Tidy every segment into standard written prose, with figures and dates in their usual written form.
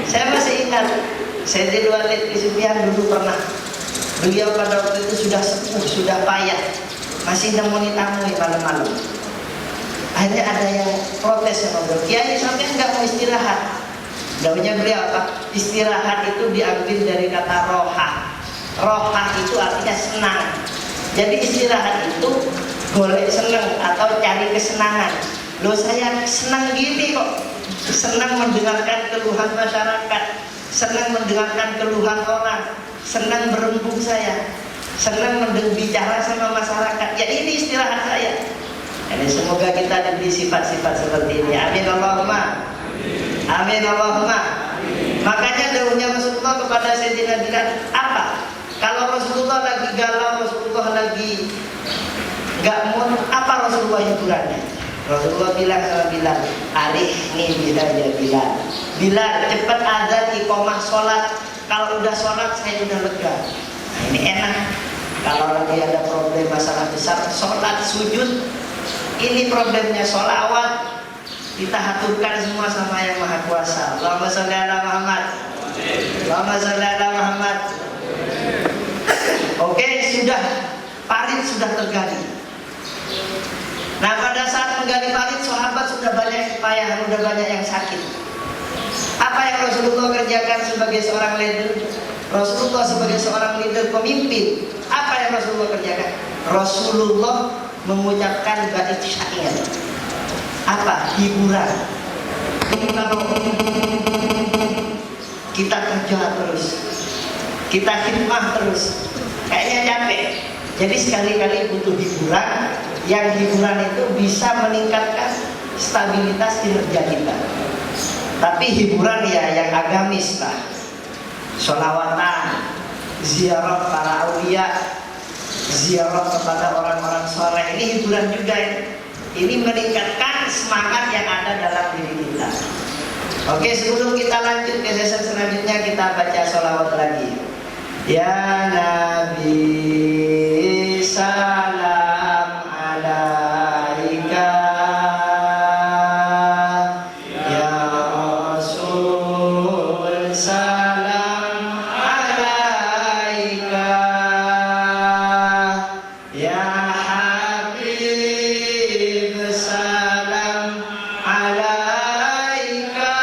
Saya masih ingat Sayyidina Walid bin Sufyan dulu pernah, beliau pada waktu itu sudah sepuh, sudah payah, masih nemoni tamu malam-malam. Akhirnya ada yang protes sama beliau, Kiai sampai enggak mau istirahat. Jawabnya beliau apa? Istirahat itu diambil dari kata roha. Roha itu artinya senang. Jadi istirahat itu boleh senang atau cari kesenangan. Loh saya senang gini kok, senang mendengarkan keluhan masyarakat, senang mendengarkan keluhan orang, senang berembuk saya, senang bicara sama masyarakat. Ya ini istirahat saya. Jadi semoga kita diberi sifat-sifat seperti ini. Amin Allahumma. Amin Allahumma. Makanya dawuhnya Rasulullah kepada Sayyidina Bilal apa? Kalau Rasulullah lagi galau, Rasulullah lagi gak mood, apa Rasulullah hiburannya? Rasulullah bilang sama Bilal, arihni bila ya Bilal. Bilal cepat azan iqamah sholat. Kalau udah sholat saya udah lega. Nah ini enak. Kalau lagi ada problem masalah besar, sholat sujud. Ini problemnya sholawat. Kita haturkan semua sama yang maha kuasa. Allahumma sholli ala Muhammad. Allahumma sholli ala Muhammad. Oke, sudah parit sudah tergali. Nah pada saat menggali parit, sahabat sudah banyak payah, sudah banyak yang sakit. Apa yang Rasulullah kerjakan sebagai seorang leader? Rasulullah sebagai seorang leader pemimpin, apa yang Rasulullah kerjakan? Rasulullah mengucapkan bait syair. Apa? Hiburan. Kalau kita kerja terus, kita khidmah terus, kayaknya capek. Jadi sekali-kali butuh hiburan. Yang hiburan itu bisa meningkatkan stabilitas kinerja kita. Tapi hiburan ya yang agamis lah, sholawatan, ziarah para aulia, ziarah kepada orang-orang soleh. Ini hiburan juga ya. Ini meningkatkan semangat yang ada dalam diri kita. Oke, sebelum kita lanjut ke sesi selanjutnya, kita baca sholawat lagi. Ya Nabi salam alaika, ya Rasul salam alaika, ya Habib salam alaika,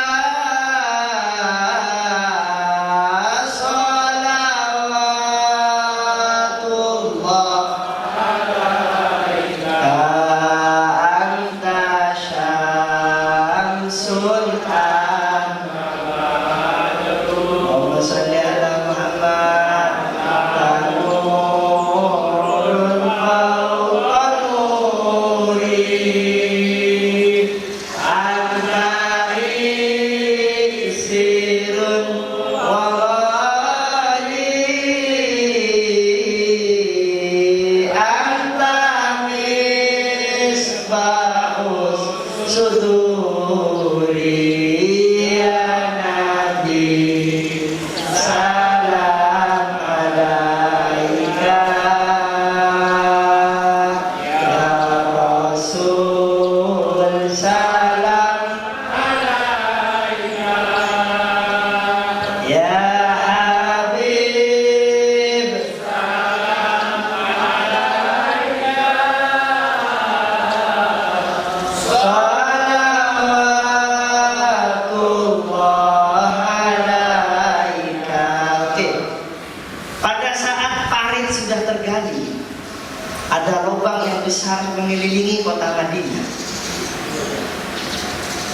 mengelilingi kota Madinah.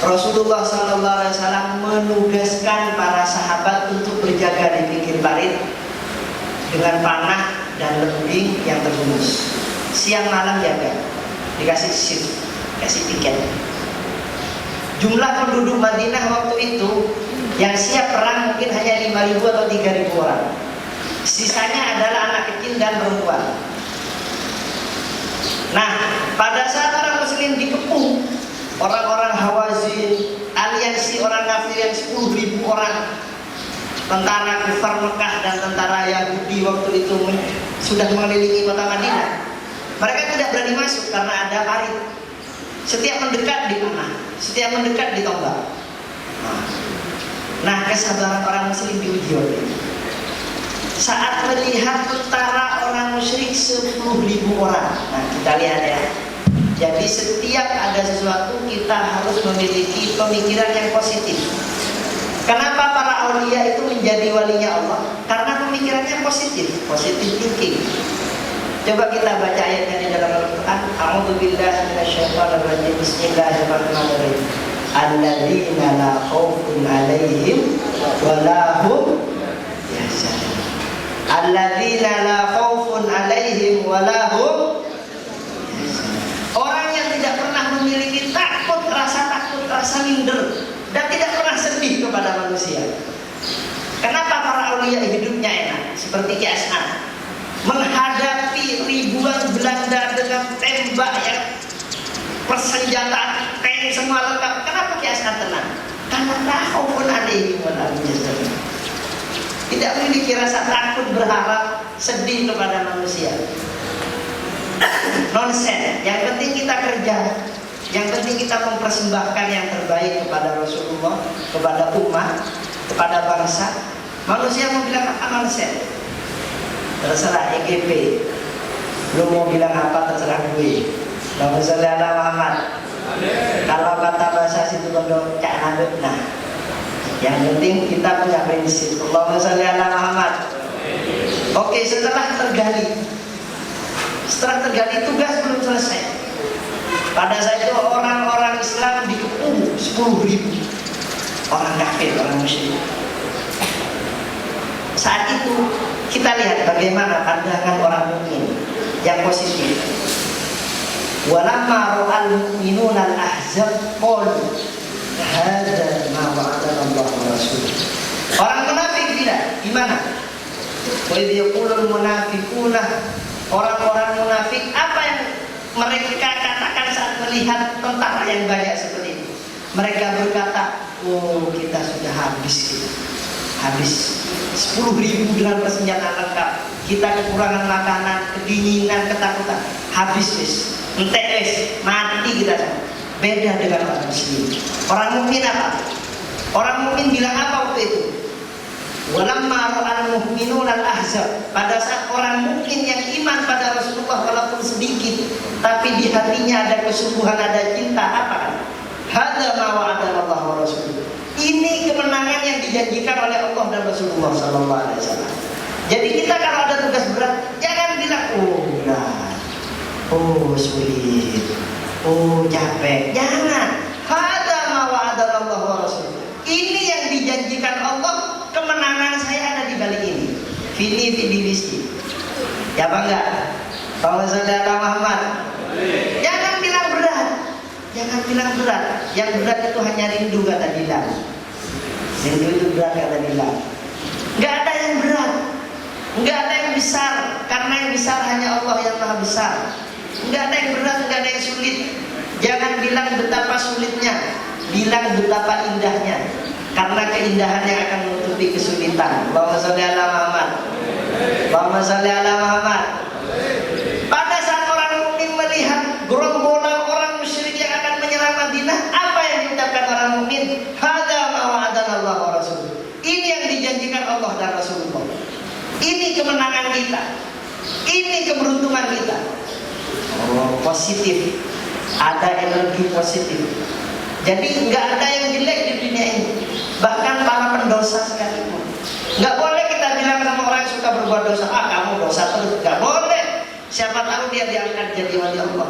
Rasulullah SAW menugaskan para sahabat untuk berjaga di pinggir parit dengan panah dan lembing yang terbungkus. Siang malam jaga, dikasih shift, kasih tiket. Jumlah penduduk Madinah waktu itu yang siap perang mungkin hanya 5.000 atau 3.000 orang. Sisanya adalah anak kecil dan perempuan. Nah, pada saat orang Muslim dikepung orang-orang Hawazin, aliansi orang kafir yang 10.000 orang, tentara kufar Mekah dan tentara Yahudi waktu itu sudah mengelilingi kota Madinah. Mereka tidak berani masuk karena ada parit. Setiap mendekat dipanah, setiap mendekat ditombak. Nah, Nah, kesabaran orang musyrik diuji oleh saat melihat tentara orang musyrik 10.000 orang. Nah, kita lihat ya. Jadi setiap ada sesuatu kita harus memiliki pemikiran yang positif. Kenapa para aulia itu menjadi walinya Allah? Karena pemikirannya positif, positif thinking. Coba kita baca ayatnya di dalam Al-Quran. A'udzubillahi minasyaitonir rajim. Bismillahirrahmanirrahim. Alladzina la khaufun 'alaihim wa la hum yahzanun. Alladzina la khaufun 'alaihim wa la hum yahzanun. Orang yang tidak pernah memiliki takut, rasa minder, dan tidak pernah sedih kepada manusia. Kenapa para aulia hidupnya enak? Seperti Ki As'ad menghadapi ribuan Belanda dengan tembak yang persenjataan tank semua lengkap. Kenapa Ki As'ad tenang? Karena tahu pun ada tidak memiliki rasa takut, berharap, sedih kepada manusia. Nonsen. Yang penting kita kerja, yang penting kita mempersembahkan yang terbaik kepada Rasulullah, kepada umat, kepada bangsa. Manusia mau bilang apa nonsen? Terserah EGP. Lu mau bilang apa terserah gue. Allahumma sholli ala Muhammad. Kalau kata bahasa situ bodoh cak nabut. Nah, yang penting kita punya prinsip. Allahumma sholli ala Muhammad. Oke, setelah tergali tugas belum selesai. Pada saat itu orang-orang Islam dikepung 10.000 orang kafir, orang musyrik. Saat itu kita lihat bagaimana pandangan orang mukmin yang positif. Walamma ra'al mu'minuna al-ahzab qalu hadza ma wa'adana Allah wa rasuluh. Orang munafik tidak gimana? Wa idh yaqulul munafiquna, orang-orang munafik apa yang mereka katakan saat melihat tentara yang banyak seperti itu? Mereka berkata, oh kita sudah habis kita. Habis 10.000 dengan persenjataan lengkap. Kita kekurangan makanan, kedinginan, ketakutan. Habis wis, entek wis, mati kita. Beda dengan orang muslim. Orang mukmin apa? Orang mukmin bilang apa waktu itu? Walamma ra'al mu'minuna al-ahzab. Pada saat orang mukmin yang iman pada Rasulullah walaupun sedikit, tapi di hatinya ada kesungguhan, ada cinta, apa kan? Hadza ma wa'adana Allah wa rasuluh. Ini kemenangan yang dijanjikan oleh Allah dan Rasulullah sallallahu alaihi wasallam. Jadi kita kalau ada tugas berat, jangan bilang oh berat, oh sulit, oh capek. Jangan. Hadza ma wa'adana Allah wa rasuluh. Ini yang dijanjikan Allah, kemenangan saya ada di balik ini. Fini fidilisti. Ya apa enggak? Allahumma sholli ala Muhammad. Jangan bilang berat. Jangan bilang berat. Yang berat itu hanya rindu kata Dilan. Rindu itu berat kata Dilan. Enggak ada yang berat. Enggak ada yang besar. Karena yang besar hanya Allah yang Maha besar. Enggak ada yang berat, enggak ada yang sulit. Jangan bilang betapa sulitnya. Bilang betapa indahnya. Karena keindahan yang akan menutupi kesulitan. Allahumma sholli ala Muhammad. Allahumma sholli ala Muhammad. Pada saat orang mukmin melihat gerombolan orang musyrik yang akan menyerang Madinah, apa yang diucapkan orang mukmin? Hadza ma wa'adana Allah wa rasuluh. Ini yang dijanjikan Allah dan Rasulullah. Ini kemenangan kita. Ini keberuntungan kita. Oh, positif. Ada energi positif. Jadi nggak ada yang jelek di dunia ini. Bahkan para pendosa sekalipun. Nggak boleh kita bilang sama orang yang suka berbuat dosa, ah kamu dosa terus. Nggak boleh. Siapa tahu dia diangkat jadi wali Allah.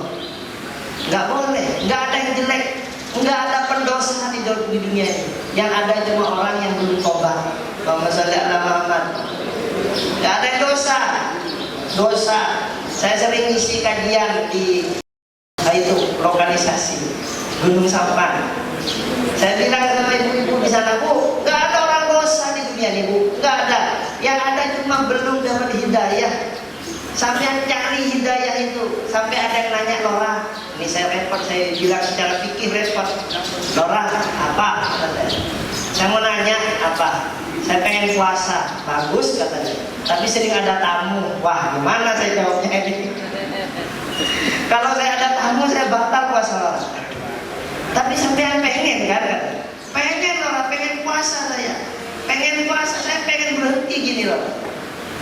Nggak boleh. Nggak ada yang jelek. Nggak ada pendosa di dunia ini. Yang ada cuma orang yang belum tobat. Allahumma sholli ala Muhammad. Nggak ada yang dosa. Dosa. Saya sering isi kajian di itu lokalisasi Gunung Sampan. Saya bilang sama ibu-ibu di sana, Bu, nggak ada orang dosa di dunia ini, Bu, nggak ada. Yang ada cuma belum dapat hidayah. Sampai cari hidayah itu, sampai ada yang nanya Lora, ini saya repot, saya bilang secara fikih repot. Lora, apa? Saya mau nanya apa? Saya pengen puasa, bagus katanya. Tapi sering ada tamu, wah gimana saya jawabnya ini? Kalau saya ada tamu, saya batal puasa. Tapi sampai pengen kan? Pengen orang, pengen puasa saya. Pengen puasa, saya pengen berhenti gini loh.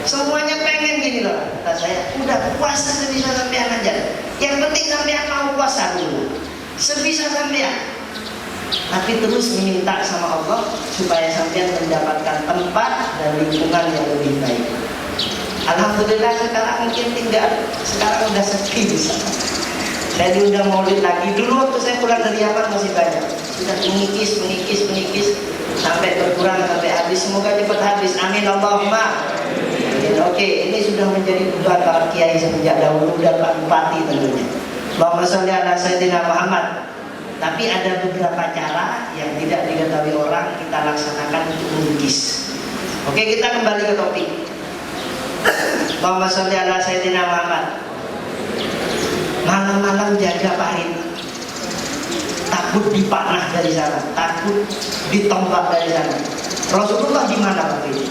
Semuanya pengen gini loh. Kata saya, udah puasa sebisa sampean aja. Yang penting sampean mau puasa dulu. Sebisa sampean. Tapi terus meminta sama Allah supaya sampean mendapatkan tempat dan lingkungan yang lebih baik. Alhamdulillah sekarang mungkin tinggal, sekarang udah sepi bisa. Saya diundang maulid lagi. Dulu waktu saya pulang dari Yaman masih banyak. Sudah mengikis sampai berkurang sampai habis. Semoga cepat habis. Amin Allahumma. Oke, ini sudah menjadi beban para kiai semenjak dahulu dan Pak Bupati tentunya. Allahumma sholli ala Sayyidina Muhammad. Tapi ada beberapa cara yang tidak diketahui orang kita laksanakan untuk melukis. Oke, kita kembali ke topik. Allahumma sholli ala Sayyidina Muhammad. Malam-malam jaga parit. Takut dipanah dari sana, takut ditombak dari sana. Rasulullah di mana waktu itu?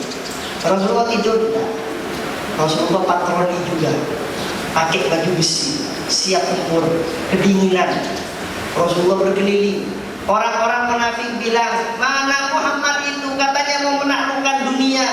Rasulullah tidur tidak. Rasulullah patroli juga, pakai baju besi, siap tempur, kedinginan. Rasulullah berkeliling. Orang-orang munafik bilang, mana Muhammad itu katanya mau menaklukkan dunia,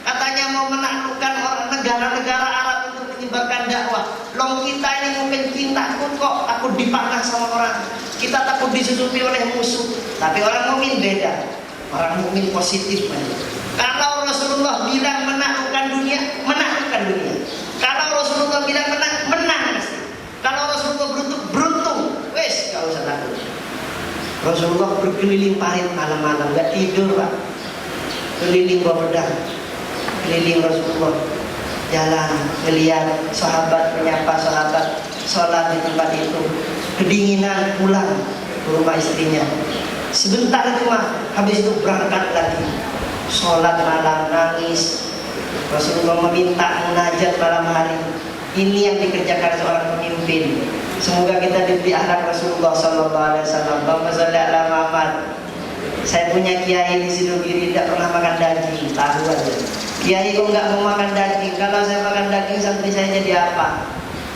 katanya mau menaklukkan negara-negara Arab untuk menyebarkan dakwah. Long kita ini mungkin takut kok, takut dipanah sama orang. Kita takut disusupi oleh musuh. Tapi orang mukmin beda. Orang mukmin positif aja. Kalau Rasulullah bilang menaklukkan dunia, menaklukkan dunia. Kalau Rasulullah bilang menang, menang pasti. Kalau Rasulullah beruntung, wes gak usah takut. Rasulullah berkeliling parit malam-malam, gak tidur pak. Keliling bawa pedang, keliling Rasulullah, jalan, melihat sahabat, menyapa sahabat, sholat di tempat itu. Kedinginan pulang ke rumah istrinya. Sebentar cuma, habis itu berangkat lagi. Sholat malam, nangis. Rasulullah meminta munajat malam hari. Ini yang dikerjakan seorang pemimpin. Semoga kita diberi akhlak Rasulullah SAW. Allahumma sholli ala Muhammad. Saya punya kiai di Sidogiri tidak pernah makan daging, tahu aja. Kiai kok nggak mau makan daging? Kalau saya makan daging, santri saya jadi apa?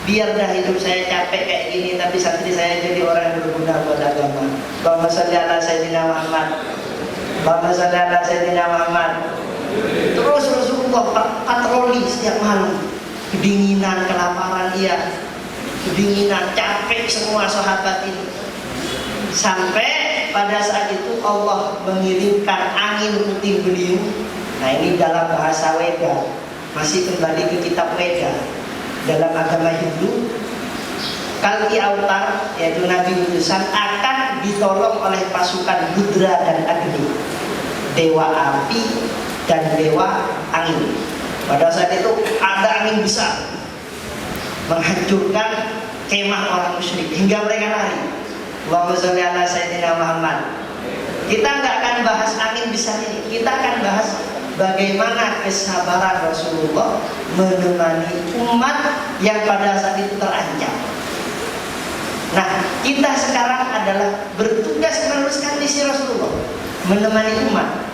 Biar dah hidup saya capek kayak gini, tapi santri saya jadi orang yang berguna buat agama. Allahumma sholli ala Sayyidina Muhammad. Allahumma sholli ala Sayyidina Muhammad. Terus Rasulullah patroli setiap malam. Kedinginan, kelaparan dia, kedinginan, capek semua sahabat ini. Sampai pada saat itu Allah mengirimkan angin puting beliung. Nah ini dalam bahasa Weda, masih kembali ke kitab Weda. Dalam agama Hindu, Kalki Autar, yaitu Nabi utusan, akan ditolong oleh pasukan Rudra dan Agni, dewa api dan dewa angin. Pada saat itu ada angin besar menghancurkan kemah orang musyrik hingga mereka lari. Allahumma sholli ala Sayyidina Muhammad. Kita nggak akan bahas angin besar ini. Kita akan bahas bagaimana kesabaran Rasulullah menemani umat yang pada saat itu terancam. Nah, kita sekarang adalah bertugas meneruskan misi Rasulullah, menemani umat.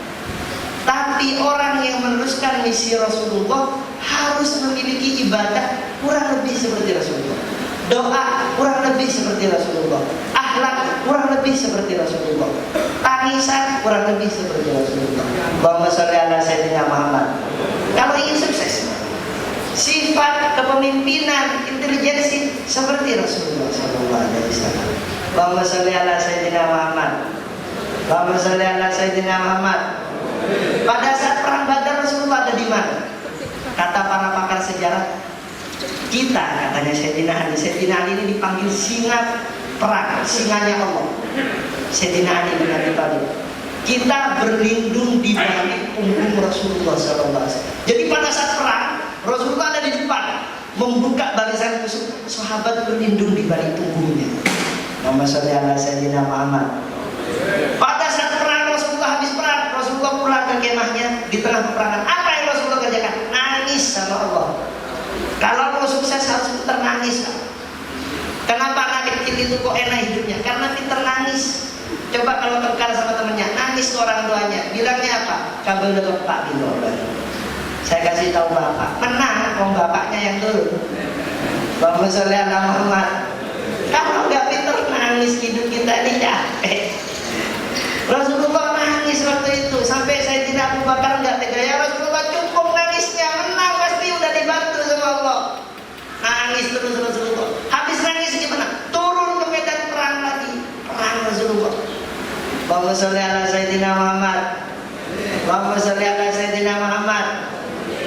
Tapi orang yang meneruskan misi Rasulullah harus memiliki ibadah kurang lebih seperti Rasulullah, doa kurang lebih seperti Rasulullah, akhlak kurang lebih seperti Rasulullah, tangisan kurang lebih seperti Rasulullah. Allahumma sholli ala Sayyidina Muhammad. Kalau ingin sukses, sifat kepemimpinan, intelijensi seperti Rasulullah SAW. Allahumma sholli ala Sayyidina Muhammad. Allahumma sholli ala Sayyidina Muhammad. Pada saat perang Badar Rasulullah ada di mana? Kata para pakar sejarah, kita katanya Sayyidina Ali ini dipanggil singa perang, singanya Allah. Sayyidina Ali bin Abi Thalib. Kita berlindung di balik punggung Rasulullah SAW. Jadi pada saat perang Rasulullah ada di depan, membuka barisan musuh, sahabat berlindung di balik punggungnya. Nama saudara Sayyidina Muhammad. Pada saat perang Rasulullah habis perang, Rasulullah pulang ke kemahnya di tengah peperangan. Apa yang Rasulullah kerjakan? Nangis sama Allah. Kalau mau sukses harus pintar nangis. Kenapa anak kecil itu kok enak hidupnya? Karena pintar nangis. Coba kalau tengkar sama temennya, nangis ke orang tuanya. Bilangnya apa? Kabel udah Pak gitu. Saya kasih tahu bapak, menang om bapaknya yang dulu. Allahumma sholli ala Muhammad. Kalau nggak pintar nangis hidup kita ini capek. Rasulullah nangis waktu itu sampai saya tidak Abu Bakar nggak tega. Ya Rasulullah, cukup nangisnya, menang pasti udah dibantu sama Allah. Nangis terus Rasulullah. Habis nangis gimana? Turun ke medan perang lagi. Perang Rasulullah. Allahumma sholli ala Sayyidina Muhammad. Allahumma sholli ala Sayyidina Muhammad.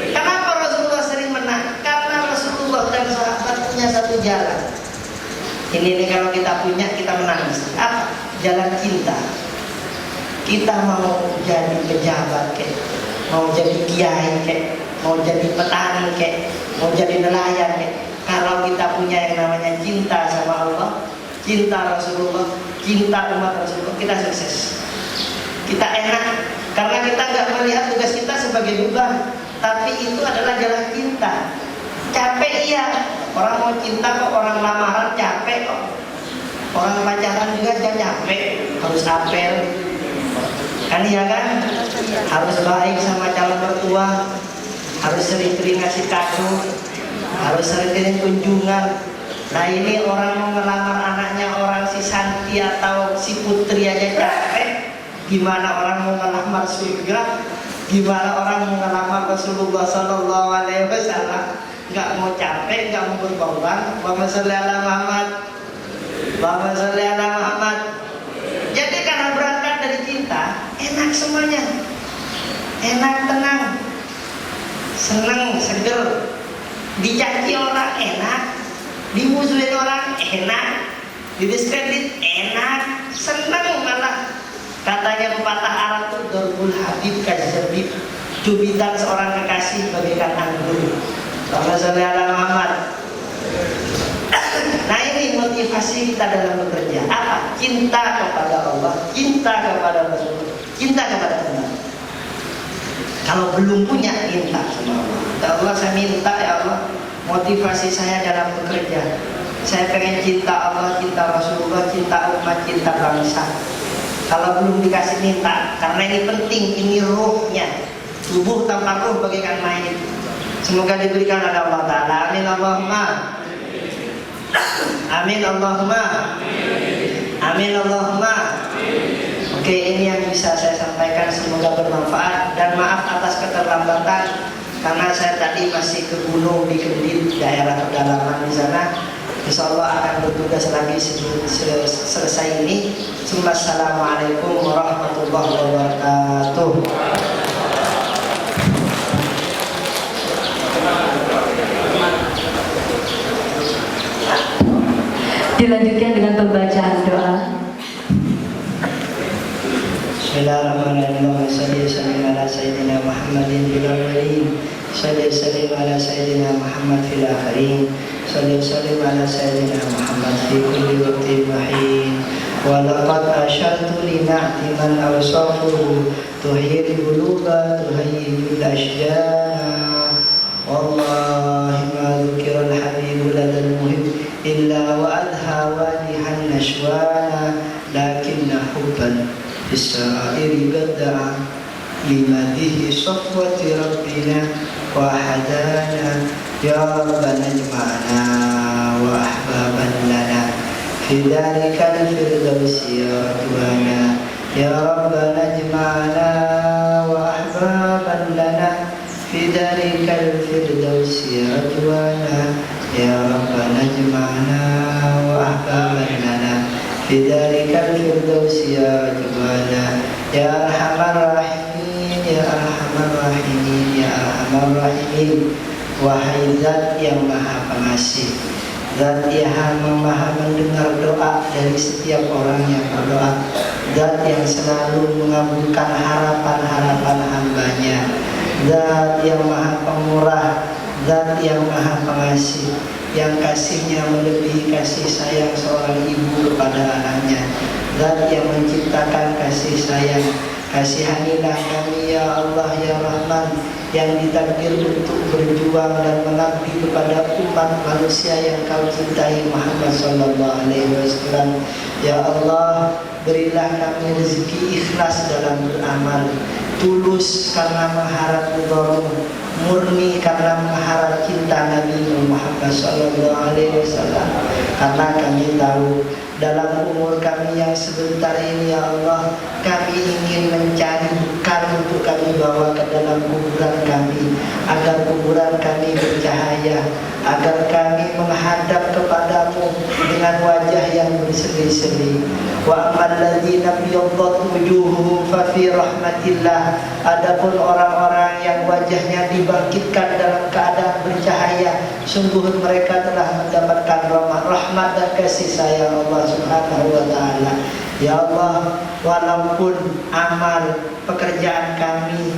Kenapa Rasulullah sering menang? Karena Rasulullah dan sahabat punya satu jalan. Ini nih kalau kita punya, kita menangis. Apa? Jalan cinta. Kita mau jadi pejabat kek, mau jadi kiai kek, mau jadi petani kek, mau jadi nelayan kek. Kalau kita punya yang namanya cinta sama Allah, cinta Rasulullah, cinta umat Rasulullah, kita sukses. Kita enak karena kita nggak melihat tugas kita sebagai beban, tapi itu adalah jalan cinta. Capek iya, orang mau cinta kok, orang lamaran capek kok, orang pacaran juga capek, harus apel, kan iya kan? Harus baik sama calon mertua, harus sering-sering ngasih kado, harus sering-sering kunjungan. Nah ini orang mau ngelamar anaknya orang si Santi atau si Putri aja capek, gimana orang mau ngelamar surga? Gimana orang mau ngelamar Rasulullah Sallallahu Alaihi Wasallam? Nggak mau capek, nggak mau berkorban. Allahumma sholli ala Muhammad. Allahumma sholli ala Muhammad. Jadi karena berangkat dari cinta, enak semuanya, enak, tenang, seneng, seger. Dicaci orang enak, dimusuhin orang enak, didiskredit enak, seneng malah. Katanya pepatah Arab itu Dorbul Habib Kadzabib, cubitan seorang kekasih bagaikan anggur. Allahumma sholli ala Muhammad. Nah ini motivasi kita dalam bekerja. Apa? Cinta kepada Allah, cinta kepada Rasul, cinta kepada Tuhan. Kalau belum punya, minta sama Allah. Ya Allah, saya minta ya Allah, motivasi saya dalam bekerja. Saya pengen cinta Allah, cinta Rasulullah, cinta umat, cinta bangsa. Kalau belum dikasih minta, karena ini penting, ini ruhnya. Tubuh tanpa ruh bagaikan mayit. Semoga diberikan oleh Allah Ta'ala. Amin Allahumma. Amin Allahumma. Amin Allahumma. Oke, ini yang bisa saya sampaikan, semoga bermanfaat. Dan maaf atas keterlambatan, karena saya tadi masih ke gunung di Kendit, daerah pedalaman di sana. Insya Allah akan bertugas lagi selesai ini. Assalamualaikum warahmatullahi wabarakatuh. Dilanjutkan dengan pembacaan doa. Bismillahirrahmanirrahim. Sallallahu ala sayyidina Muhammadin fil awwalin, sallallahu ala sayyidina Muhammad fil akhirin, sallallahu ala sayyidina Muhammad fi kulli waqtin wa hin. Wa laqad ashartu li na'ti man awsafuhu tuhyil quluba tuhayyijul ashjana. Wallahi ma dzukira al-habibu ladal muhib illa wa adha wadihan nashwana, lakinna hubban bisa'iri badda'a limadihi safwati rabbina wa hadana. Ya Rabbana jma'na wa ahbaban lana fi darikal firdausi radwana. Ya Rabbana jma'na wa ahbaban lana fi darikal firdausi radwana. Ya Rabbana jma'na wa ahbaban lana fi darikal firdausi radwana. Ya Arhamar Rahimin, Ya Arhamar Rahimin, Ya Arhamar Rahimin. Wahai Zat yang Maha Pengasih, Zat yang Maha mendengar doa dari setiap orang yang berdoa, Zat yang selalu mengabulkan harapan-harapan hambanya, Zat yang Maha Pemurah, Zat yang Maha Pengasih, yang kasihnya melebihi kasih sayang seorang ibu kepada anaknya, Zat yang menciptakan kasih sayang. Kasihanilah kami ya Allah ya Rahman, yang ditakdir untuk berjuang dan mengabdi kepada umat manusia yang kau cintai Muhammad Sallallahu Alaihi Wasallam. Ya Allah, berilah kami rezeki ikhlas dalam beramal, tulus karena mengharap ridhamu, murni karena mengharap cinta Nabi Muhammad Sallallahu Alaihi Wasallam. Karena kami tahu dalam umur kami yang sebentar ini ya Allah, kami ingin mencari bekal untuk kami bawa ke dalam kuburan kami, agar kuburan kami bercahaya, agar kami menghadap kepadamu dengan wajah yang berseri-seri. Wa ammal ladzina biyaddat wujuhuhum fa fi rahmatillah. Adapun orang-orang yang wajahnya dibangkitkan dalam keadaan bercahaya, sungguh mereka telah mendapatkan rahmat dan kasih sayang Allah Subhanahu wa taala. Ya Allah, walaupun amal pekerjaan kami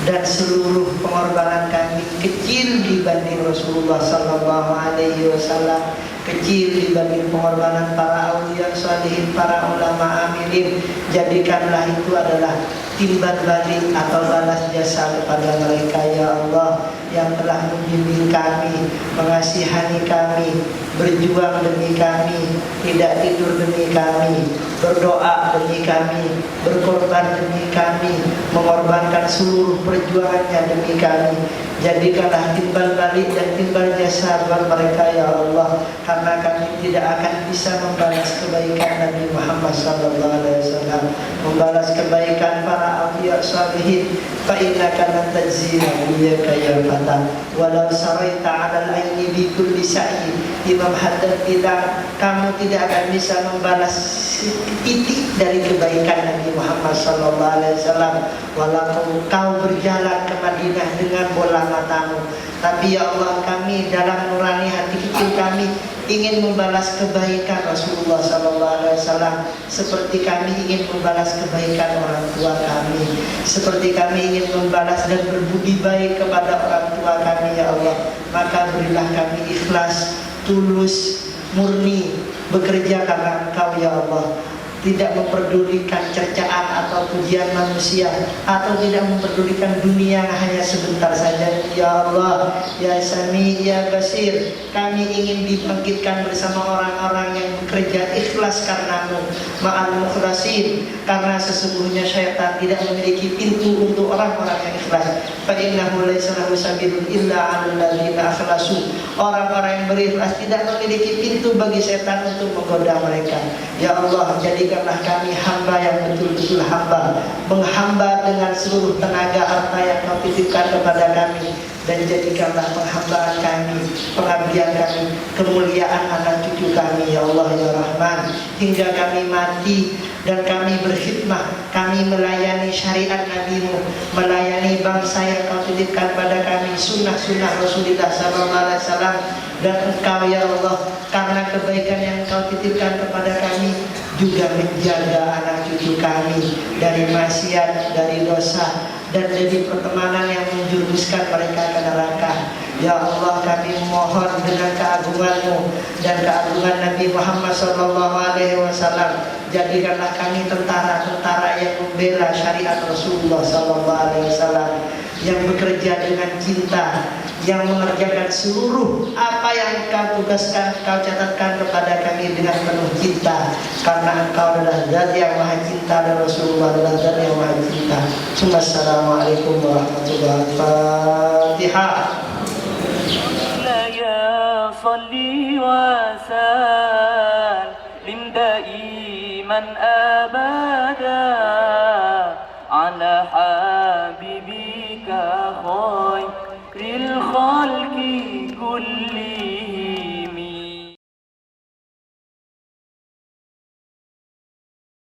dan seluruh pengorbanan kami kecil dibanding Rasulullah sallallahu alaihi wasallam, kecil dibanding pengorbanan para aulia salihin, para ulama amilin, jadikanlah itu adalah timbal balik atau balas jasa kepada mereka ya Allah, yang telah membimbing kami, mengasihani kami, berjuang demi kami, tidak tidur demi kami, berdoa demi kami, berkorban demi kami, mengorbankan seluruh perjuangannya demi kami. Jadikanlah timbal balik dan timbal jasa buat mereka ya Allah, karena kami tidak akan bisa membalas kebaikan Nabi Muhammad sallallahu alaihi wasallam, membalas kebaikan para awliya salihin. Fa innaka lan tajzina iyyaka ya fata walau saraita 'ala al-'aini bi kulli sa'i. Imam Haddad bilang, kamu tidak akan bisa membalas titik dari kebaikan Nabi Muhammad sallallahu alaihi wasallam walaupun kau berjalan ke Madinah dengan bola matamu. Tapi ya Allah, kami dalam nurani hati kecil kami ingin membalas kebaikan Rasulullah SAW, seperti kami ingin membalas kebaikan orang tua kami, seperti kami ingin membalas dan berbudi baik kepada orang tua kami ya Allah. Maka berilah kami ikhlas, tulus, murni bekerja karena Engkau ya Allah, tidak memperdulikan cercaan atau pujian manusia, atau tidak memperdulikan dunia hanya sebentar saja ya Allah. Ya Sami ya Basir, kami ingin dibangkitkan bersama orang-orang yang bekerja ikhlas karenamu, ma'al mukhlasin, karena sesungguhnya syaitan tidak memiliki pintu untuk orang-orang yang ikhlas. Fa innahu laysa lahu sabilun illa 'alal ladzina akhlasu. Orang-orang yang berikhlas tidak memiliki pintu bagi setan untuk menggoda mereka. Ya Allah, jadikanlah kami hamba yang betul-betul hamba, menghamba dengan seluruh tenaga harta yang Kau titipkan kepada kami, dan jadikanlah penghambaan kami, pengabdian kami, kemuliaan anak cucu kami ya Allah ya Rahman, hingga kami mati dan kami berkhidmah, kami melayani syariat Nabi-Mu, melayani bangsa yang Kau titipkan pada kami, sunnah-sunnah Rasulullah SAW. Dan Engkau ya Allah, karena kebaikan yang Kau titipkan kepada kami, juga menjaga anak cucu kami dari maksiat, dari dosa, dan dari pertemanan yang menjerumuskan mereka ke neraka. Ya Allah, kami mohon dengan keagungan-Mu dan keagungan Nabi Muhammad SAW, jadikanlah kami tentara-tentara yang membela syariat Rasulullah SAW, yang bekerja dengan cinta, yang mengerjakan seluruh apa yang Kau tugaskan, Kau catatkan kepada kami dengan penuh cinta, karena Engkau adalah Zat yang Maha Cinta dan Rasulullah adalah Zat yang Maha Cinta. Assalamualaikum warahmatullahi wabarakatuh. Fatihah. يا صلي وسلم دائما أبدا على